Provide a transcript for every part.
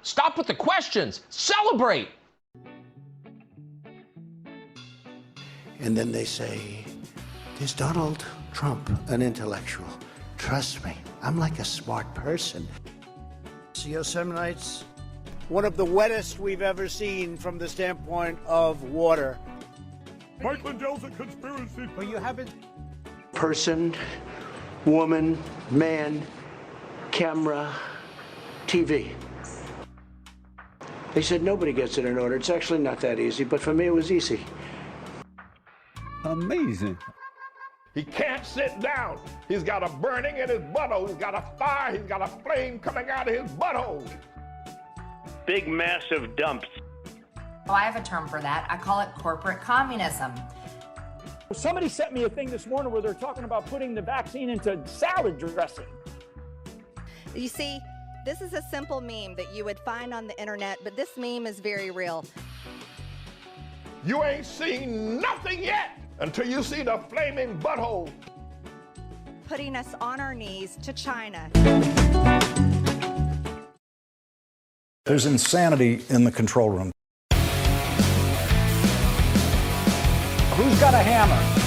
Stop with the questions. Celebrate. And then they say, is Donald Trump an intellectual? Trust me, I'm like a smart person. Yosemite's one of the wettest we've ever seen from the standpoint of water. Mike Lindell's a conspiracy. But you haven't. Person, woman, man, camera, TV. They said nobody gets it in order. It's actually not that easy, but for me it was easy. Amazing. He can't sit down. He's got a burning in his butthole. He's got a fire. He's got a flame coming out of his butthole. Big, massive dumps. Oh, I have a term for that. I call it corporate communism. Somebody sent me a thing this morning where they're talking about putting the vaccine into salad dressing. You see, this is a simple meme that you would find on the internet, but this meme is very real. You ain't seen nothing yet until you see the flaming butthole. Putting us on our knees to China. There's insanity in the control room. Who's got a hammer?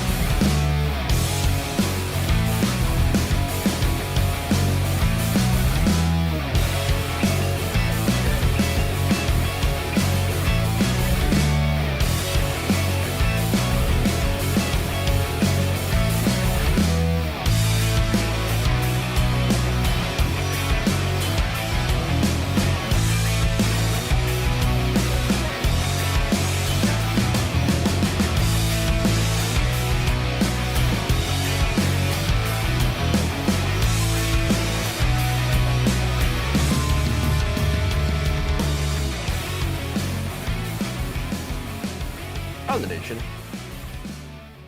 How's the nation?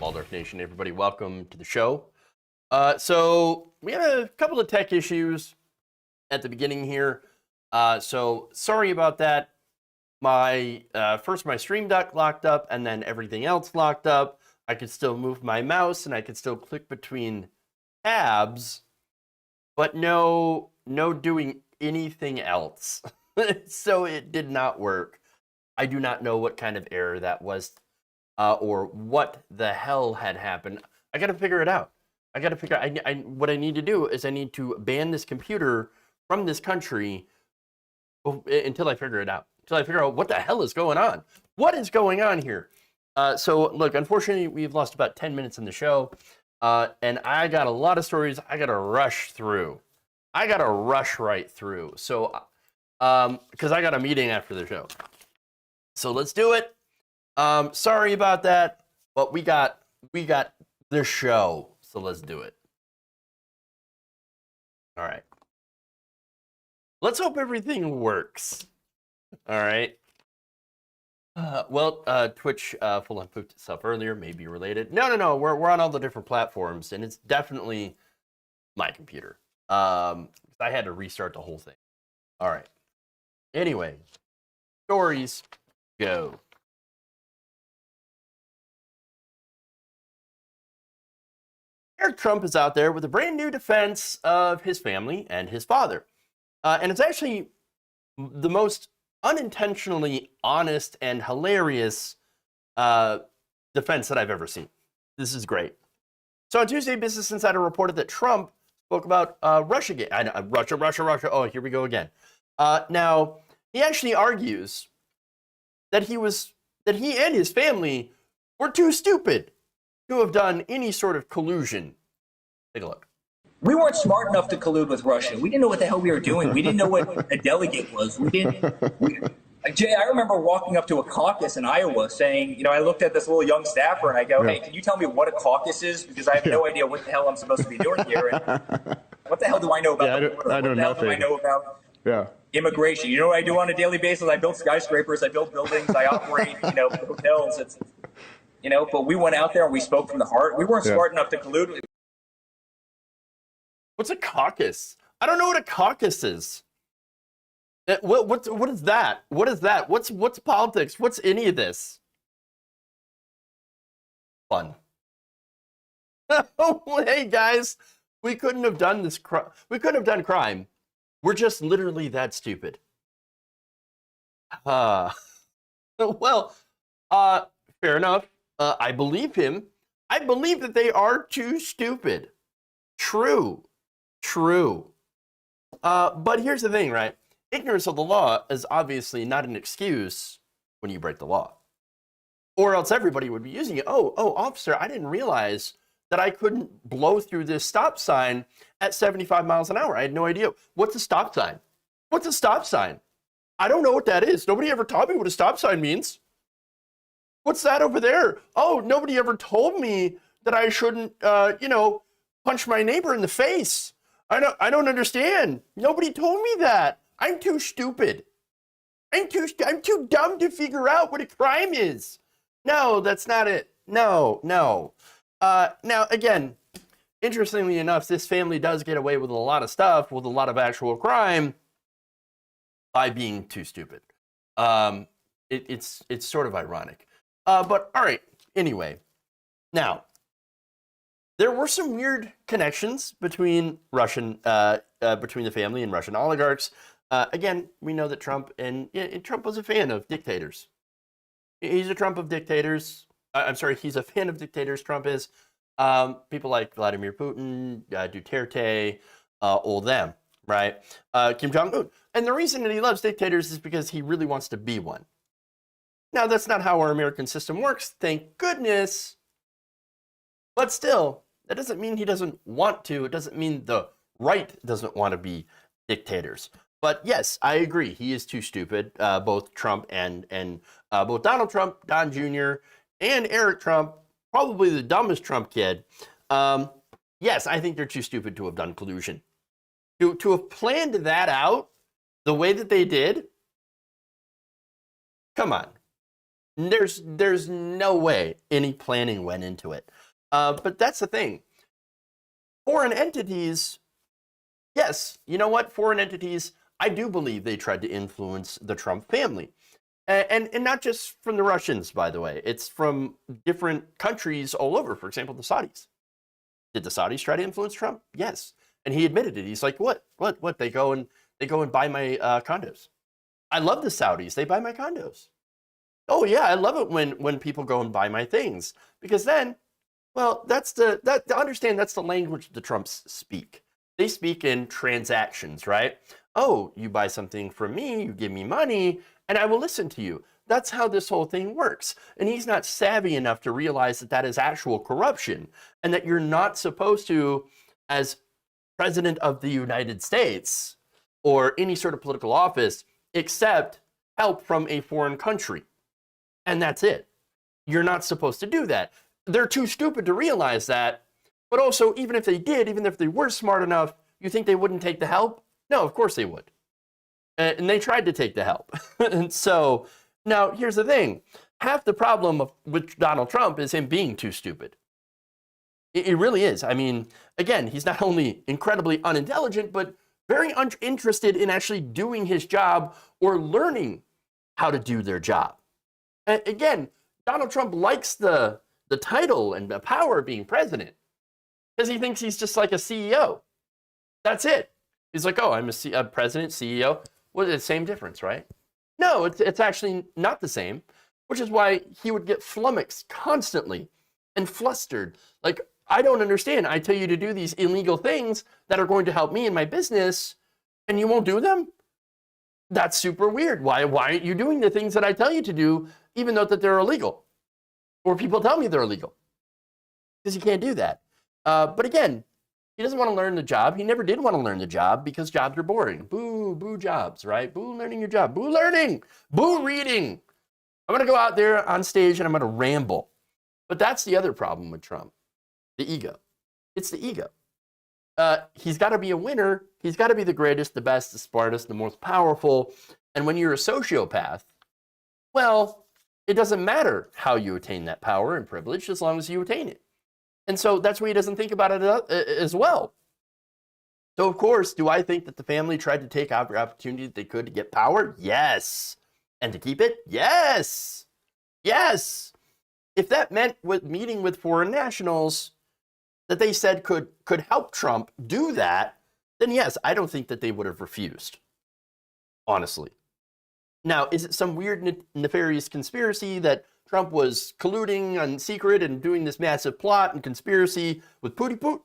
Waldorf Nation, everybody, welcome to the show. So we had a couple of tech issues at the beginning here. So sorry about that. My first my stream deck locked up, and then everything else locked up. I could still move my mouse, and I could still click between tabs, but no doing anything else. So it did not work. I do not know what kind of error that was. Or what the hell had happened. I got to figure it out. I got to figure out. What I need to do is I need to ban this computer from this country until I figure it out. Until I figure out what the hell is going on. What is going on here? So look, unfortunately, we've lost about 10 minutes in the show, and I got a lot of stories I got to rush through. I got to rush right through. So, because I got a meeting after the show. So let's do it. Sorry about that, but we got the show, so let's do it. All right. Let's hope everything works. All right. Twitch full on pooped itself earlier, may be related. No. We're on all the different platforms, and it's definitely my computer. I had to restart the whole thing. All right. Anyway, stories go. Eric Trump is out there with a brand new defense of his family and his father. And it's actually the most unintentionally honest and hilarious defense that I've ever seen. This is great. So on Tuesday, Business Insider reported that Trump spoke about Russia. Russia. Oh, here we go again. Now, he actually argues that he and his family were too stupid to have done any sort of collusion. Take a look. We weren't smart enough to collude with Russia. We didn't know what the hell we were doing. We didn't know what a delegate was. Jay, I remember walking up to a caucus in Iowa saying, I looked at this little young staffer and I go, hey, can you tell me what a caucus is? Because I have no idea what the hell I'm supposed to be doing here. And what the hell do I know about the border? What the hell do I know about immigration? You know what I do on a daily basis? I build skyscrapers, I build buildings, I operate, hotels. But we went out there and we spoke from the heart. We weren't smart enough to collude. What's a caucus? I don't know what a caucus is. What is that? What is that? What's politics? What's any of this? Fun. Hey guys, we couldn't have done this. We couldn't have done crime. We're just literally that stupid. Uh, well, fair enough. I believe him. I believe that they are too stupid. True. But here's the thing, right? Ignorance of the law is obviously not an excuse when you break the law. Or else everybody would be using it. Oh, officer, I didn't realize that I couldn't blow through this stop sign at 75 miles an hour. I had no idea. What's a stop sign? What's a stop sign? I don't know what that is. Nobody ever taught me what a stop sign means. What's that over there? Oh, nobody ever told me that I shouldn't, punch my neighbor in the face. I don't understand. Nobody told me that. I'm too stupid. I'm too dumb to figure out what a crime is. No, that's not it. No. Now, again, interestingly enough, this family does get away with a lot of stuff, with a lot of actual crime, by being too stupid. It's sort of ironic. But all right, anyway. Now, there were some weird connections between between the family and Russian oligarchs. Again, we know that Trump was a fan of dictators. He's a Trump of dictators. He's a fan of dictators. Trump is. People like Vladimir Putin, Duterte, all them, right? Kim Jong-un. And the reason that he loves dictators is because he really wants to be one. Now, that's not how our American system works, thank goodness. But still, that doesn't mean he doesn't want to. It doesn't mean the right doesn't want to be dictators. But yes, I agree. He is too stupid. Both Trump and both Donald Trump, Don Jr., and Eric Trump, probably the dumbest Trump kid. Yes, I think they're too stupid to have done collusion. To have planned that out the way that they did. Come on. There's no way any planning went into it. But that's the thing. Foreign entities, yes, you know what? Foreign entities, I do believe they tried to influence the Trump family. And not just from the Russians, by the way. It's from different countries all over. For example, the Saudis. Did the Saudis try to influence Trump? Yes. And he admitted it. He's like, what? They go and buy my condos. I love the Saudis. They buy my condos. Oh yeah, I love it when people go and buy my things, because then, well, understand that's the language the Trumps speak. They speak in transactions, right? Oh, you buy something from me, you give me money, and I will listen to you. That's how this whole thing works. And he's not savvy enough to realize that that is actual corruption, and that you're not supposed to, as president of the United States or any sort of political office, accept help from a foreign country. And that's it. You're not supposed to do that. They're too stupid to realize that. But also, even if they did, even if they were smart enough, you think they wouldn't take the help? No, of course they would. And they tried to take the help. And so, now here's the thing. Half the problem with Donald Trump is him being too stupid. It really is. I mean, again, he's not only incredibly unintelligent, but very uninterested in actually doing his job or learning how to do their job. Again, Donald Trump likes the title and the power of being president because he thinks he's just like a CEO. That's it. He's like, oh, I'm a president, CEO. Well, it's the same difference, right? No, it's actually not the same, which is why he would get flummoxed constantly and flustered. Like, I don't understand. I tell you to do these illegal things that are going to help me in my business, and you won't do them? That's super weird. Why aren't you doing the things that I tell you to do, even though that they're illegal? Or people tell me they're illegal. Because you can't do that. But again, he doesn't want to learn the job. He never did want to learn the job because jobs are boring. Boo jobs, right? Boo learning your job. Boo learning. Boo reading. I'm going to go out there on stage and I'm going to ramble. But that's the other problem with Trump. The ego. It's the ego. He's got to be a winner. He's got to be the greatest, the best, the smartest, the most powerful. And when you're a sociopath, well, it doesn't matter how you attain that power and privilege as long as you attain it. And so that's why he doesn't think about it as well. So, of course, do I think that the family tried to take every opportunity that they could to get power? Yes. And to keep it? Yes. Yes. If that meant with meeting with foreign nationals that they said could help Trump do that, then yes, I don't think that they would have refused. Honestly. Now, is it some weird nefarious conspiracy that Trump was colluding on secret and doing this massive plot and conspiracy with Putin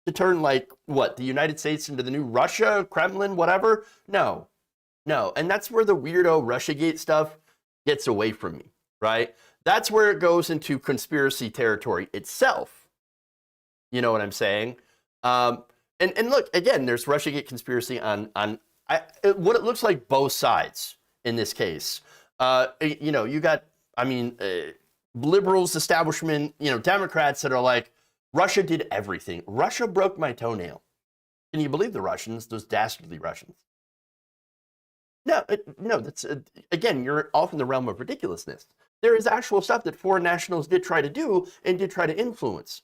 to turn, like, what, the United States into the new Russia, Kremlin, whatever? No. And that's where the weirdo Russiagate stuff gets away from me, right? That's where it goes into conspiracy territory itself. You know what I'm saying? And look, again, there's Russiagate conspiracy on what it looks like both sides in this case. You got, liberals, establishment, Democrats that are like, Russia did everything. Russia broke my toenail. Can you believe the Russians, those dastardly Russians? No, that's, again, you're off in the realm of ridiculousness. There is actual stuff that foreign nationals did try to do and did try to influence.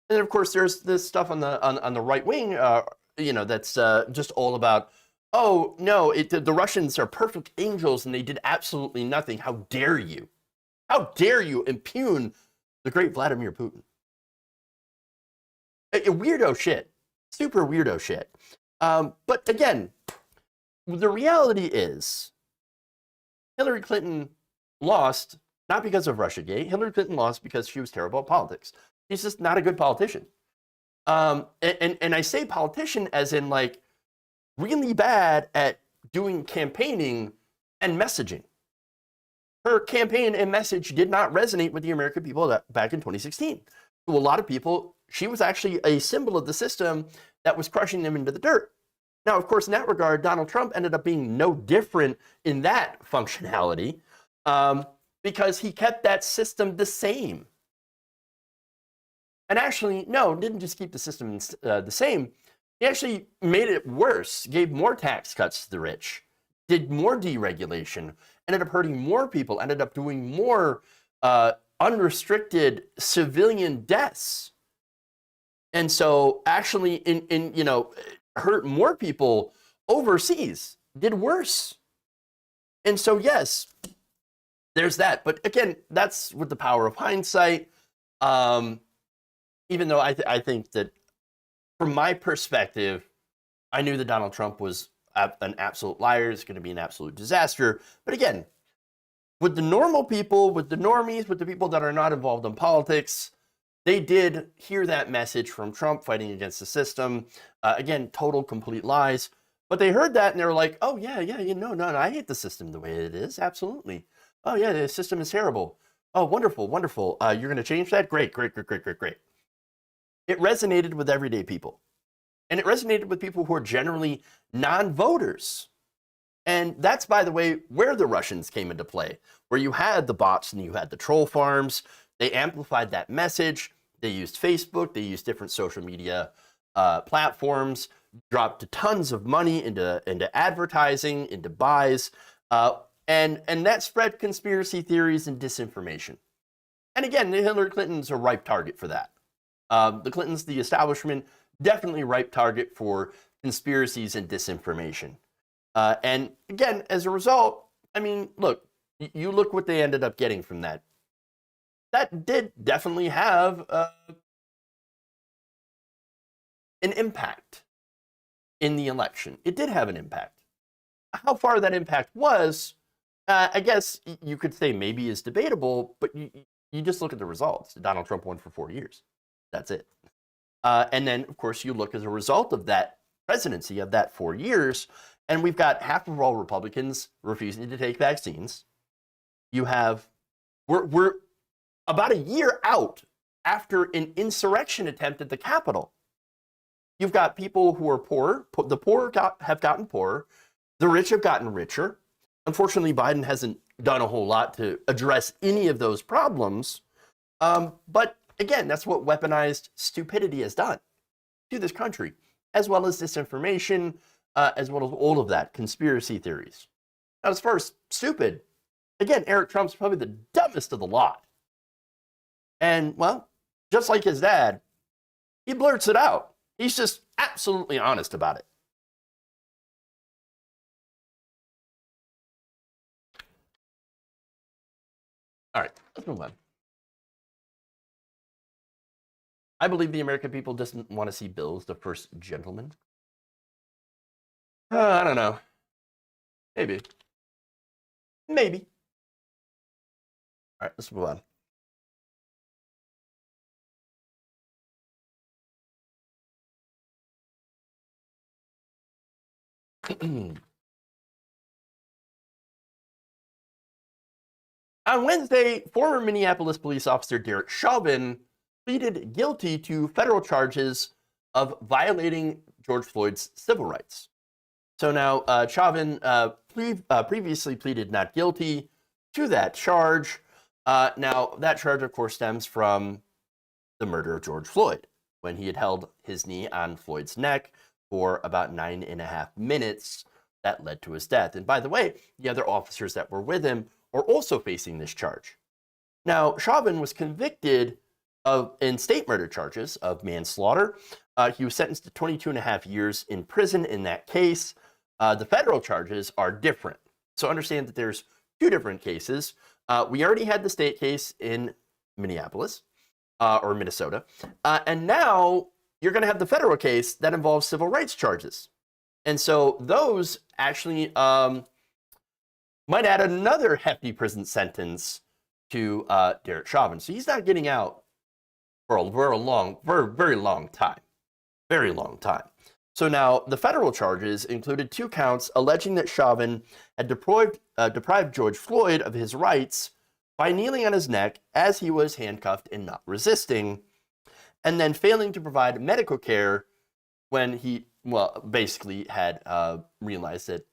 And then, of course, there's this stuff on the right wing, that's just all about, oh, no, the Russians are perfect angels and they did absolutely nothing. How dare you? How dare you impugn the great Vladimir Putin? Weirdo shit. Super weirdo shit. But again, the reality is Hillary Clinton lost not because of Russiagate. Hillary Clinton lost because she was terrible at politics. She's just not a good politician. And I say politician as in, like, really bad at doing campaigning and messaging. Her campaign and message did not resonate with the American people back in 2016. To a lot of people, she was actually a symbol of the system that was crushing them into the dirt. Now, of course, in that regard, Donald Trump ended up being no different in that functionality because he kept that system the same. And actually, no, didn't just keep the system the same. He actually made it worse, gave more tax cuts to the rich, did more deregulation, ended up hurting more people, ended up doing more unrestricted civilian deaths. And so actually hurt more people overseas, did worse. And so, yes, there's that. But again, that's with the power of hindsight. Even though I think that from my perspective, I knew that Donald Trump was an absolute liar. It's going to be an absolute disaster. But again, with the normal people, with the normies, with the people that are not involved in politics, they did hear that message from Trump fighting against the system. Again, total, complete lies. But they heard that and they were like, oh, yeah, no, I hate the system the way it is. Absolutely. Oh, yeah, the system is terrible. Oh, wonderful. You're going to change that? Great. It resonated with everyday people. And it resonated with people who are generally non-voters. And that's, by the way, where the Russians came into play, where you had the bots and you had the troll farms. They amplified that message. They used Facebook. They used different social media platforms, dropped tons of money into advertising, into buys, and that spread conspiracy theories and disinformation. And again, Hillary Clinton's a ripe target for that. The Clintons, the establishment, definitely ripe target for conspiracies and disinformation. And again, as a result, look, you look what they ended up getting from that. That did definitely have an impact in the election. It did have an impact. How far that impact was, I guess you could say maybe is debatable, but you just look at the results. Donald Trump won for 4 years. That's it. And then, of course, you look as a result of that presidency of that 4 years, and we've got half of all Republicans refusing to take vaccines. You have, we're about a year out after an insurrection attempt at the Capitol. You've got people who are poor. The poor have gotten poorer. The rich have gotten richer. Unfortunately, Biden hasn't done a whole lot to address any of those problems. But again, that's what weaponized stupidity has done to this country, as well as disinformation, as well as all of that, conspiracy theories. Now, as far as stupid, again, Eric Trump's probably the dumbest of the lot. And, well, just like his dad, he blurts it out. He's just absolutely honest about it. All right, let's move on. I believe the American people doesn't want to see Bill as the first gentleman. I don't know. Maybe. Maybe. All right, let's move on. On Wednesday, former Minneapolis police officer Derek Chauvin pleaded guilty to federal charges of violating George Floyd's civil rights. So now Chauvin previously pleaded not guilty to that charge. Now, that charge, of course, stems from the murder of George Floyd, when he had held his knee on Floyd's neck for about 9.5 minutes. That led to his death. And by the way, the other officers that were with him are also facing this charge. Now, Chauvin was convicted in state murder charges of manslaughter. He was sentenced to 22.5 years in prison in that case. The federal charges are different. So understand that there's two different cases. We already had the state case in Minneapolis or Minnesota. And now you're going to have the federal case that involves civil rights charges. And so those actually might add another hefty prison sentence to Derek Chauvin. So he's not getting out for a very long time. Very long time. So now the federal charges included 2 counts alleging that Chauvin had deprived George Floyd of his rights by kneeling on his neck as he was handcuffed and not resisting, and then failing to provide medical care when he, basically had realized that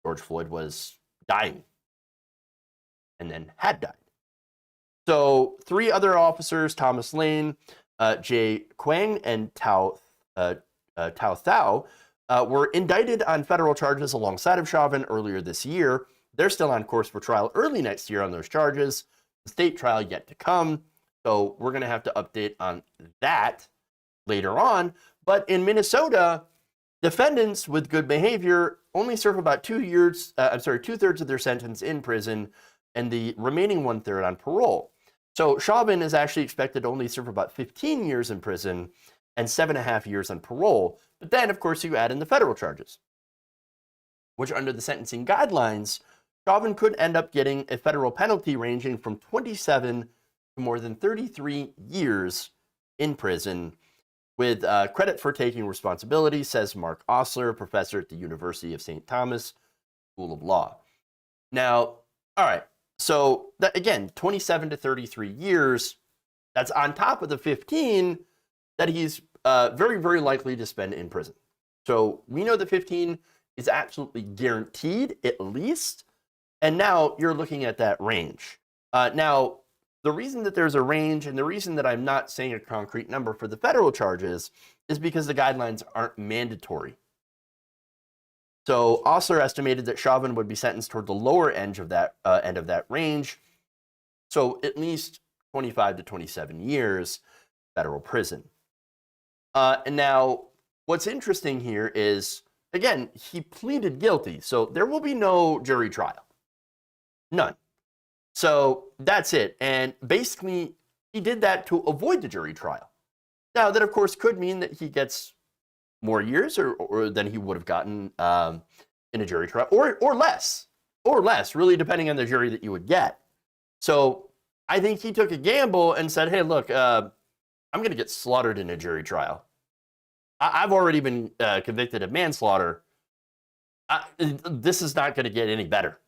George Floyd was dying and then had died. So 3 other officers, Thomas Lane, Jay Kwang, and Tao Thao, were indicted on federal charges alongside of Chauvin earlier this year. They're still on course for trial early next year on those charges. The state trial yet to come. So we're going to have to update on that later on. But in Minnesota, defendants with good behavior only serve about 2/3 of their sentence in prison, and the remaining 1/3 on parole. So Chauvin is actually expected to only serve about 15 years in prison and 7.5 years on parole. But then, of course, you add in the federal charges, which under the sentencing guidelines, Chauvin could end up getting a federal penalty ranging from 27 to more than 33 years in prison, with credit for taking responsibility, says Mark Osler, professor at the University of St. Thomas School of Law. Now, all right, so that, again, 27 to 33 years, that's on top of the 15 that he's very, very likely to spend in prison. So we know that 15 is absolutely guaranteed, at least, and now you're looking at that range. Now, the reason that there's a range and the reason that I'm not saying a concrete number for the federal charges is because the guidelines aren't mandatory. So Osler estimated that Chauvin would be sentenced toward the lower end of that range. So at least 25 to 27 years federal prison. And now what's interesting here is, again, he pleaded guilty. So there will be no jury trial. None. So that's it. And basically, he did that to avoid the jury trial. Now, that, of course, could mean that he gets more years or than he would have gotten in a jury trial, or less, really, depending on the jury that you would get. So I think he took a gamble and said, hey, look, I'm going to get slaughtered in a jury trial. I've already been convicted of manslaughter. This is not going to get any better.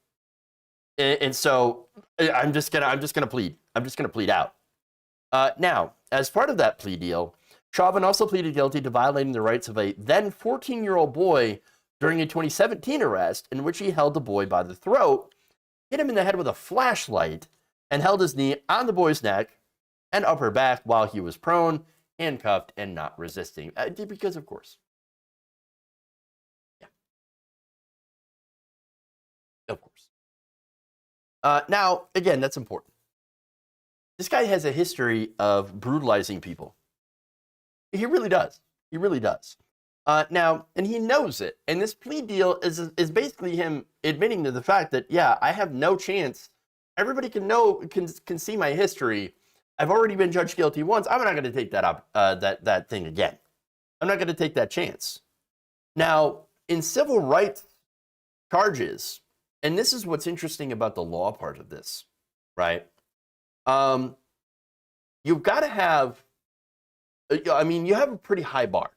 And so I'm just gonna plead. I'm just gonna plead out. Now, as part of that plea deal, Chauvin also pleaded guilty to violating the rights of a then 14-year-old boy during a 2017 arrest in which he held the boy by the throat, hit him in the head with a flashlight, and held his knee on the boy's neck and upper back while he was prone, handcuffed, and not resisting. Because, of course. Yeah. Of course. Now, again, that's important. This guy has a history of brutalizing people. He really does. He really does. Now, and he knows it. And this plea deal is basically him admitting to the fact that, yeah, I have no chance. Everybody can see my history. I've already been judged guilty once. I'm not going to take that thing again. I'm not going to take that chance. Now, in civil rights charges, And this is what's interesting about the law part of this, right? You've got to have, you have a pretty high bar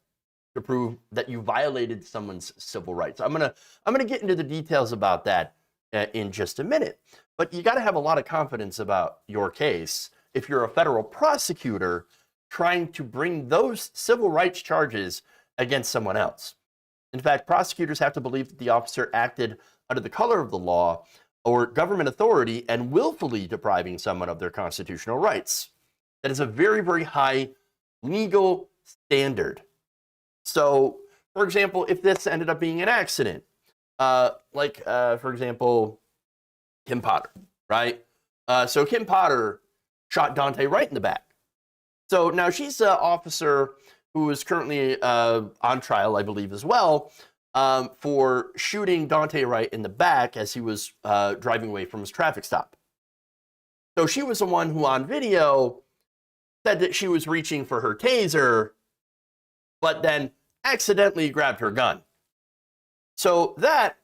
to prove that you violated someone's civil rights. I'm gonna get into the details about that in just a minute. But you got to have a lot of confidence about your case if you're a federal prosecutor trying to bring those civil rights charges against someone else. In fact, prosecutors have to believe that the officer acted under the color of the law or government authority and willfully depriving someone of their constitutional rights. That is a very, very high legal standard. So, for example, if this ended up being an accident, for example, Kim Potter, right? So Kim Potter shot Dante right in the back. So now she's an officer who is currently on trial, I believe, as well, for shooting Dante right in the back as he was driving away from his traffic stop. So she was the one who on video said that she was reaching for her taser, but then accidentally grabbed her gun. So that,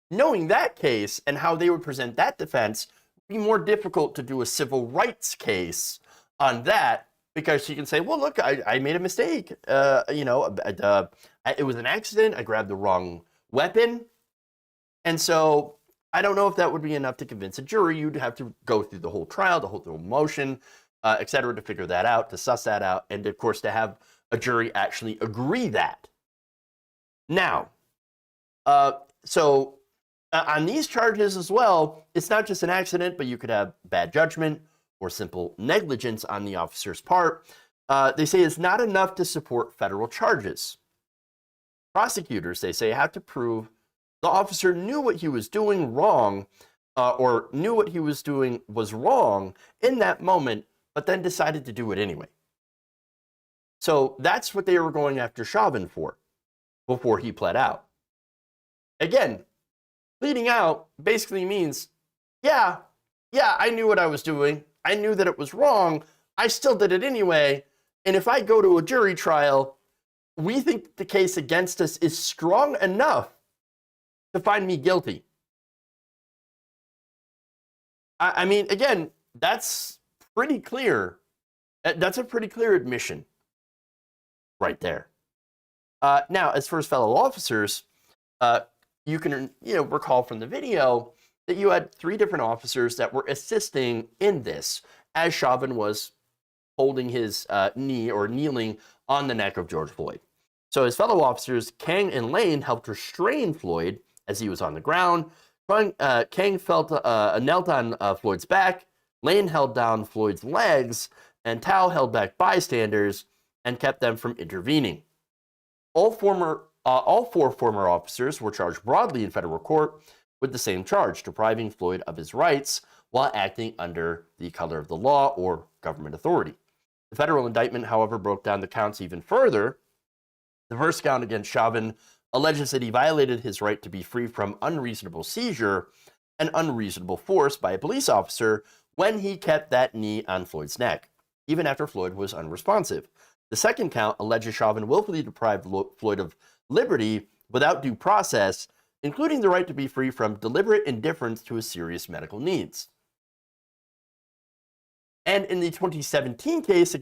knowing that case and how they would present that defense, would be more difficult to do a civil rights case on that, because she can say, well, look, I made a mistake. It was an accident. I grabbed the wrong weapon. And so I don't know if that would be enough to convince a jury. You'd have to go through the whole trial, the whole motion, et cetera, to figure that out, to suss that out, and of course to have a jury actually agree that. Now, on these charges as well, it's not just an accident, but you could have bad judgment or simple negligence on the officer's part. They say it's not enough to support federal charges. Prosecutors, they say, have to prove the officer knew what he was doing wrong, or knew what he was doing was wrong in that moment, but then decided to do it anyway. So that's what they were going after Chauvin for before he pled out. Again, pleading out basically means, yeah, I knew what I was doing. I knew that it was wrong. I still did it anyway. And if I go to a jury trial, we think the case against us is strong enough to find me guilty. I mean, again, that's pretty clear. That's a pretty clear admission right there. Now, as for his fellow officers, you can recall from the video that you had 3 different officers that were assisting in this as Chauvin was holding his knee or kneeling on the neck of George Floyd. So his fellow officers, Kang and Lane, helped restrain Floyd as he was on the ground. Kang knelt on Floyd's back, Lane held down Floyd's legs, and Tao held back bystanders and kept them from intervening. All 4 former officers were charged broadly in federal court with the same charge, depriving Floyd of his rights while acting under the color of the law or government authority. The federal indictment, however, broke down the counts even further. The first count against Chauvin alleges that he violated his right to be free from unreasonable seizure and unreasonable force by a police officer when he kept that knee on Floyd's neck, even after Floyd was unresponsive. The second count alleges Chauvin willfully deprived Floyd of liberty without due process, including the right to be free from deliberate indifference to his serious medical needs. And in the 2017 case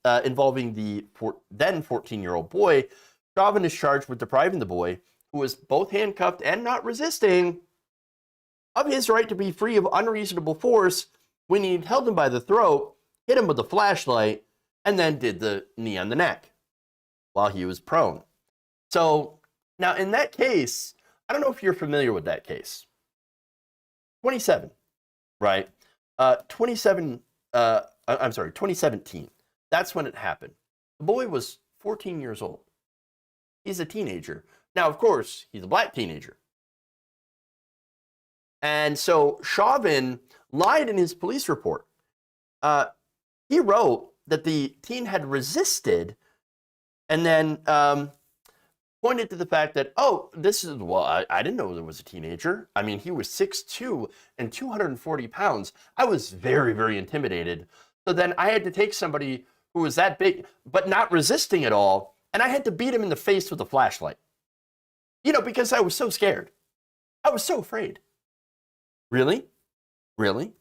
involving the then 14-year-old boy, Chauvin is charged with depriving the boy, who was both handcuffed and not resisting, of his right to be free of unreasonable force when he held him by the throat, hit him with a flashlight, and then did the knee on the neck while he was prone. So now in that case, I don't know if you're familiar with that case. 2017, right? 2017. That's when it happened. The boy was 14 years old. He's a teenager. Now, of course, he's a black teenager. And so Chauvin lied in his police report. He wrote that the teen had resisted and then pointed to the fact that, I didn't know there was a teenager. I mean, he was 6'2" and 240 pounds. I was very, very intimidated. So then I had to take somebody who was that big, but not resisting at all, and I had to beat him in the face with a flashlight. Because I was so scared. I was so afraid. Really? Really?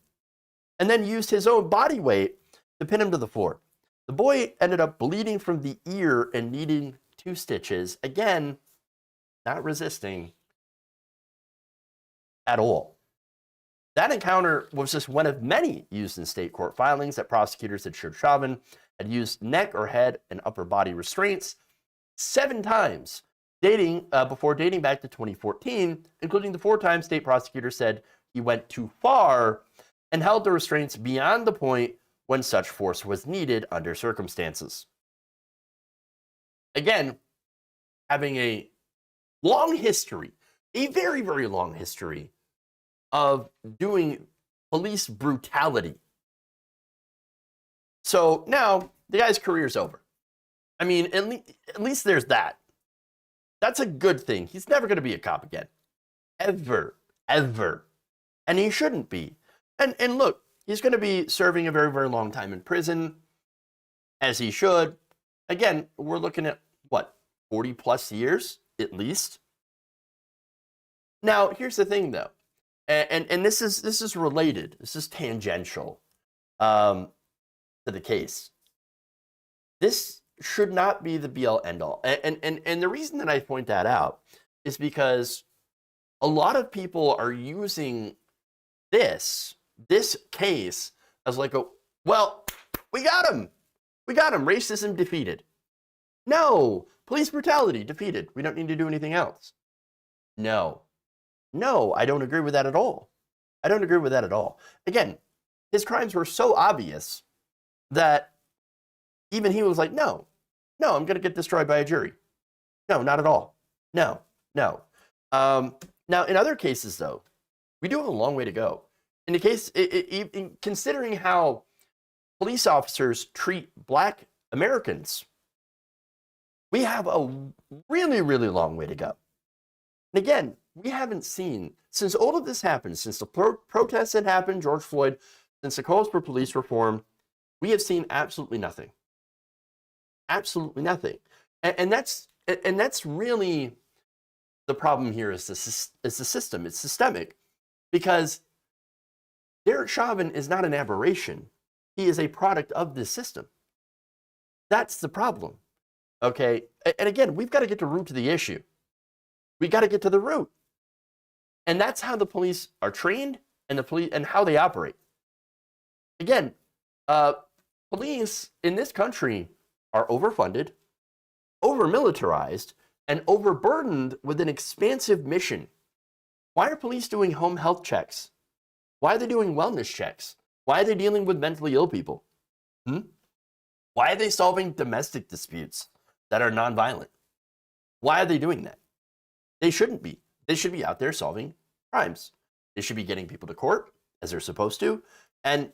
And then used his own body weight to pin him to the floor. The boy ended up bleeding from the ear and needing 2 stitches. Again, not resisting at all. That encounter was just one of many used in state court filings that prosecutors had showed Chauvin had used neck or head and upper body restraints 7 times, before dating back to 2014, including the 4 times state prosecutors said he went too far and held the restraints beyond the point when such force was needed under circumstances. Again, having a long history, a very, very long history of doing police brutality. So now the guy's career's over. I mean, at least there's that. That's a good thing. He's never going to be a cop again. Ever. And he shouldn't be. And look, he's going to be serving a very, very long time in prison, as he should. Again, we're looking at, 40 plus years, at least? Now, here's the thing, though. And this is related. This is tangential to the case. This should not be the be-all, end-all. And the reason that I point that out is because a lot of people are using this case as like well, we got him. Racism defeated. No. Police brutality defeated. We don't need to do anything else. No, I don't agree with that at all. Again, his crimes were so obvious that even he was like, no, I'm going to get destroyed by a jury. No, not at all. No. Now, in other cases, though, we do have a long way to go. In the case, considering how police officers treat Black Americans, we have a really, really long way to go. And again, we haven't seen, since all of this happened, since the protests had happened, George Floyd, since the calls for police reform, we have seen absolutely nothing. Absolutely nothing. And that's really the problem here is the system. It's systemic. Because Derek Chauvin is not an aberration. He is a product of this system. That's the problem. Okay? And again, we've got to get to the root of the issue. We got to get to the root. And that's how the police are trained and how they operate. Again, police in this country are overfunded, over-militarized, and overburdened with an expansive mission. Why are police doing home health checks? Why are they doing wellness checks? Why are they dealing with mentally ill people? Why are they solving domestic disputes that are nonviolent? Why are they doing that? They shouldn't be. They should be out there solving crimes. They should be getting people to court, as they're supposed to, and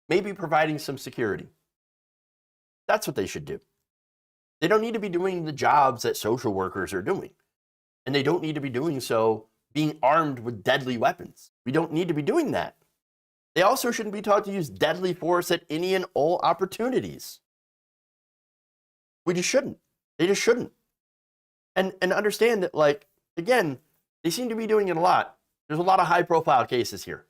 maybe providing some security. That's what they should do. They don't need to be doing the jobs that social workers are doing. And they don't need to be doing so being armed with deadly weapons. We don't need to be doing that. They also shouldn't be taught to use deadly force at any and all opportunities. We just shouldn't. They just shouldn't. And understand that, like, again, they seem to be doing it a lot. There's a lot of high-profile cases here.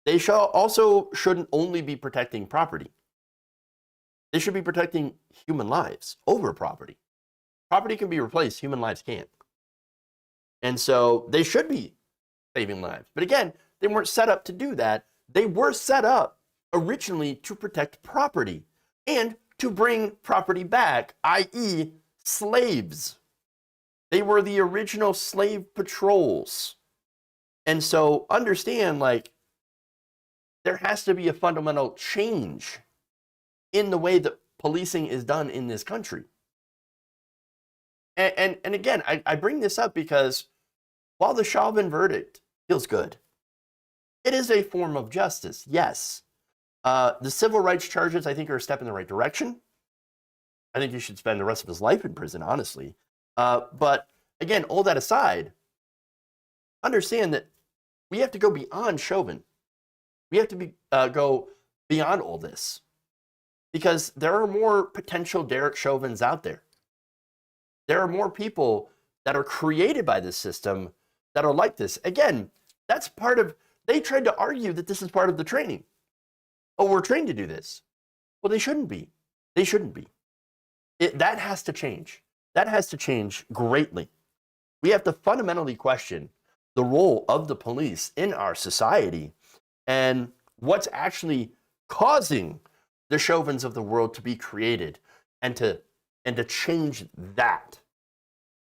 They also shouldn't only be protecting property. They should be protecting human lives over property. Property can be replaced, human lives can't. And so they should be saving lives. But again, they weren't set up to do that. They were set up originally to protect property and to bring property back, i.e., slaves. They were the original slave patrols. And so understand, like, there has to be a fundamental change in the way that policing is done in this country. And again, I bring this up because while the Chauvin verdict feels good, it is a form of justice, yes. The civil rights charges, I think, are a step in the right direction. I think he should spend the rest of his life in prison, honestly. But again, all that aside, understand that we have to go beyond Chauvin. We have to go beyond all this. Because there are more potential Derek Chauvins out there. There are more people that are created by this system that are like this. Again, That's part of, they tried to argue that this is part of the training. Oh, we're trained to do this. Well, they shouldn't be. They shouldn't be. That has to change. That has to change greatly. We have to fundamentally question the role of the police in our society and what's actually causing the Chauvins of the world to be created and to change that.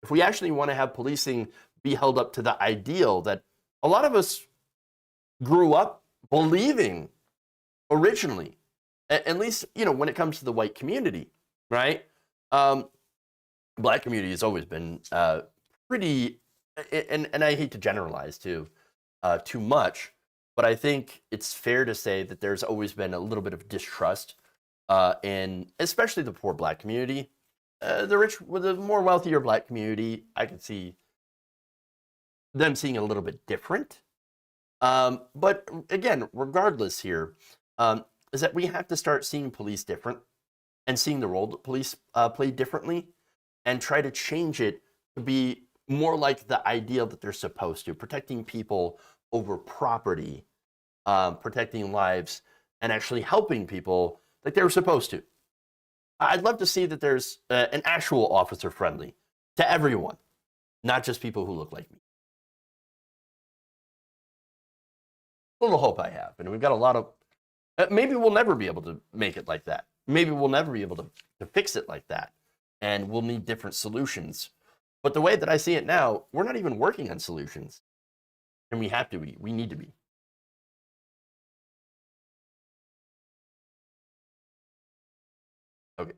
If we actually want to have policing be held up to the ideal that a lot of us grew up believing originally, at least, you know, when it comes to the white community, right? Black community has always been pretty, and I hate to generalize too much, but I think it's fair to say that there's always been a little bit of distrust in especially the poor Black community. The rich, with the more wealthier Black community, I can see them seeing a little bit different. But again, regardless here, is that we have to start seeing police different and seeing the role that police play differently and try to change it to be more like the ideal that they're supposed to, protecting people over property, protecting lives, and actually helping people like they were supposed to. I'd love to see that there's an actual officer friendly to everyone, not just people who look like me. Little hope I have. And we've got a lot of, maybe we'll never be able to make it like that. Maybe we'll never be able to fix it like that. And we'll need different solutions. But the way that I see it now, we're not even working on solutions. And we have to be. We need to be. Okay.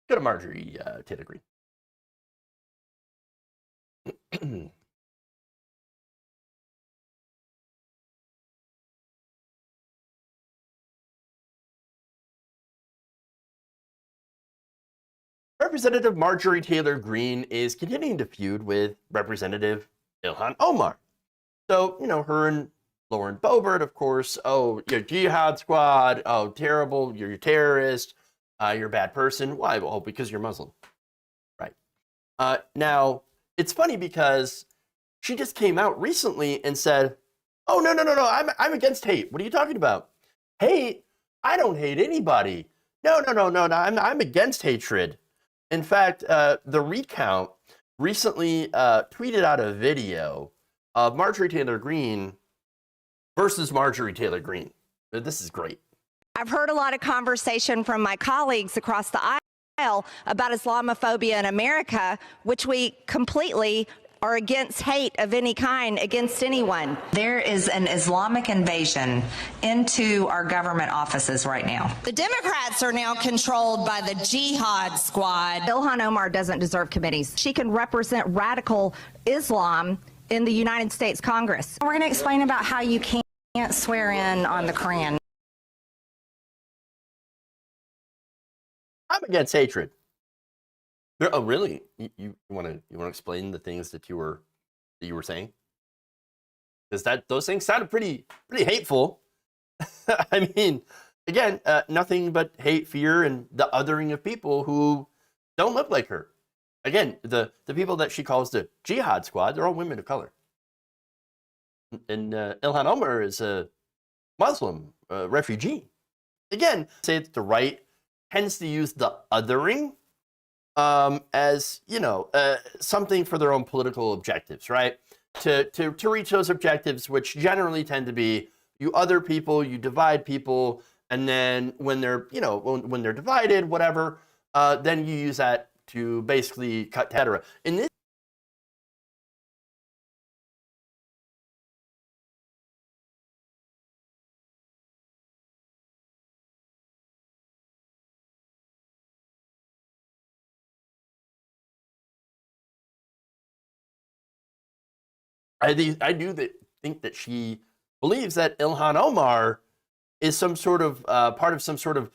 Go to Marjorie Taylor Greene. Representative Marjorie Taylor Greene is continuing to feud with Representative Ilhan Omar. So, you know, her and Lauren Boebert, of course, oh, you're jihad squad, oh, terrible, you're a terrorist, you're a bad person. Why? Well, because you're Muslim. Right. Now, it's funny because she just came out recently and said, oh, no, I'm against hate. What are you talking about? Hate? I don't hate anybody. No, I'm against hatred. In fact, the Recount recently tweeted out a video of Marjorie Taylor Greene versus Marjorie Taylor Greene. This is great. I've heard a lot of conversation from my colleagues across the aisle about Islamophobia in America, which we completely are against hate of any kind against anyone. There is an Islamic invasion into our government offices right now. The Democrats are now controlled by the jihad squad. Ilhan Omar doesn't deserve committees. She can represent radical Islam in the United States Congress. We're going to explain about how you can't swear in on the Quran. I'm against hatred. Oh, really? You want to explain the things that you were saying? Because those things sounded pretty hateful. I mean, again, nothing but hate, fear, and the othering of people who don't look like her. Again, the people that she calls the jihad squad, they're all women of color. And Ilhan Omar is a Muslim refugee. Again, say that the right tends to use the othering as, you know, something for their own political objectives, right? To reach those objectives, which generally tend to be you other people, you divide people, and then when they're, you know, when they're divided, whatever, then you use that to basically cut, etc. In this I do think that she believes that Ilhan Omar is some sort of part of some sort of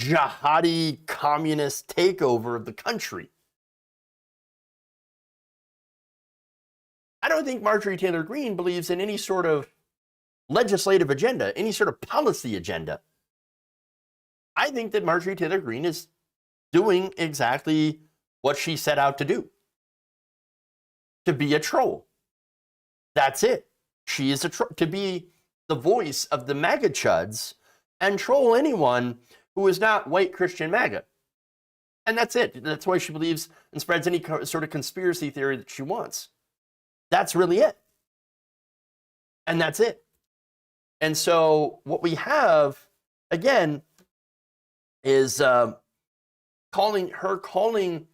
jihadi communist takeover of the country. I don't think Marjorie Taylor Greene believes in any sort of legislative agenda, any sort of policy agenda. I think that Marjorie Taylor Greene is doing exactly what she set out to do. To be a troll. That's it. She is to be the voice of the MAGA chuds and troll anyone who is not white Christian MAGA. And that's it. That's why she believes and spreads any sort of conspiracy theory that she wants. That's really it. And that's it. And so what we have, again, is calling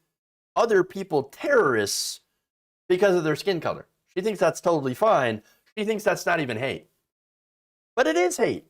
other people terrorists because of their skin color. She thinks that's totally fine. She thinks that's not even hate. But it is hate.